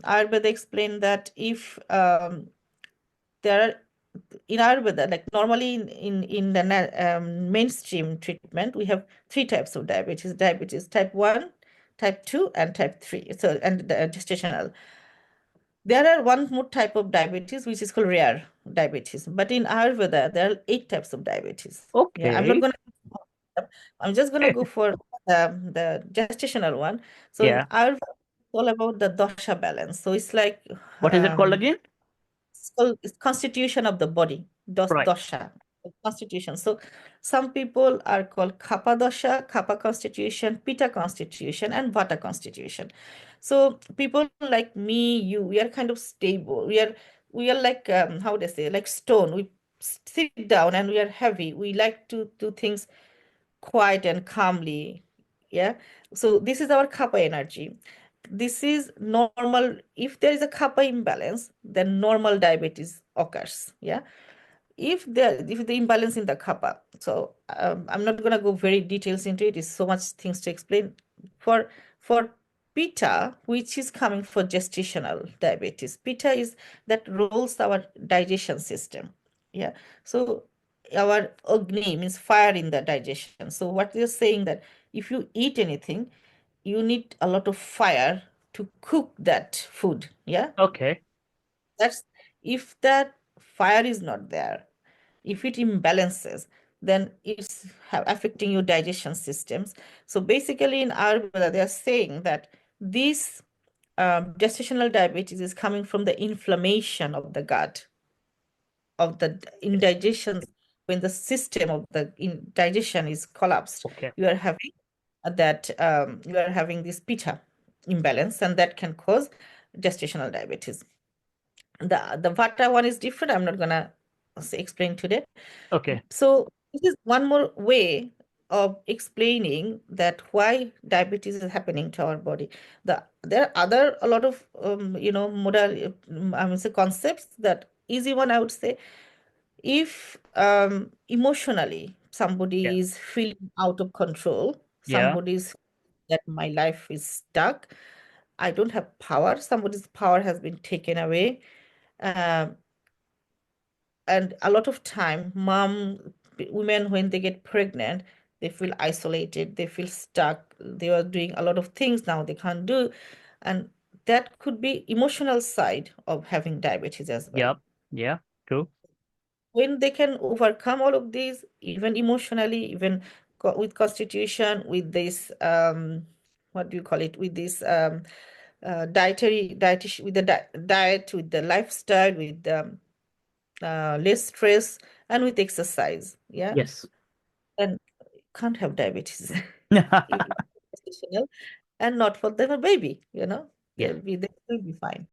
Ayurveda explained that if there are in Ayurveda, like normally in the mainstream treatment, we have three types of diabetes: diabetes type 1, type 2, and type 3. So, and the gestational. There are one more type of diabetes which is called rare diabetes. But in Ayurveda, there are 8 types of diabetes. Yeah, I'm not Okay. gonna. I'm just gonna go for the gestational one. So in Yeah. Ayurveda, it's all about the dosha balance. So it's like What is it called um, again? it's constitution of the body, Right. dosha, constitution. So some people are called kapha dosha, kapha constitution, pitta constitution, and vata constitution. So people like me, you, we are kind of stable. We are like how would I say, like stone. We sit down and we are heavy. We like to do things quiet and calmly. Yeah. So this is our kapha energy. This is normal. If there is a kapha imbalance, then normal diabetes occurs. Yeah. If the imbalance in the kapha, so I'm not gonna go very details into it. It's so much things to explain. For for pitta, which is coming for gestational diabetes, pitta is that rules our digestion system. Yeah. So our agni means fire in the digestion. So what they're saying that if you eat anything, you need a lot of fire to cook that food. Yeah. Okay. That's if that fire is not there, if it imbalances, then it's affecting your digestion systems. So basically, in Ayurveda, they are saying that this gestational diabetes is coming from the inflammation of the gut, of the indigestion. When the system of the digestion is collapsed, Okay. you are having this pitta imbalance, and that can cause gestational diabetes. The vata one is different. I'm not gonna explain today. Okay. So this is one more way of explaining that why diabetes is happening to our body. There are a lot of modal I mean say concepts. That easy one I would say, if emotionally Yeah. somebody is feeling out of control, Yeah. somebody's that my life is stuck, I don't have power, somebody's power has been taken away. Um, and a lot of time women, when they get pregnant, they feel isolated, they feel stuck, they are doing a lot of things now they can't do, and that could be emotional side of having diabetes as well. Yep. Yeah. True. When they can overcome all of these, even emotionally, even with constitution, with this what do you call it, with this with the diet, with the lifestyle, with the less stress, and with exercise, yeah, Yes. then can't have diabetes. If it's professional and not for them a baby, Yeah. they will be fine.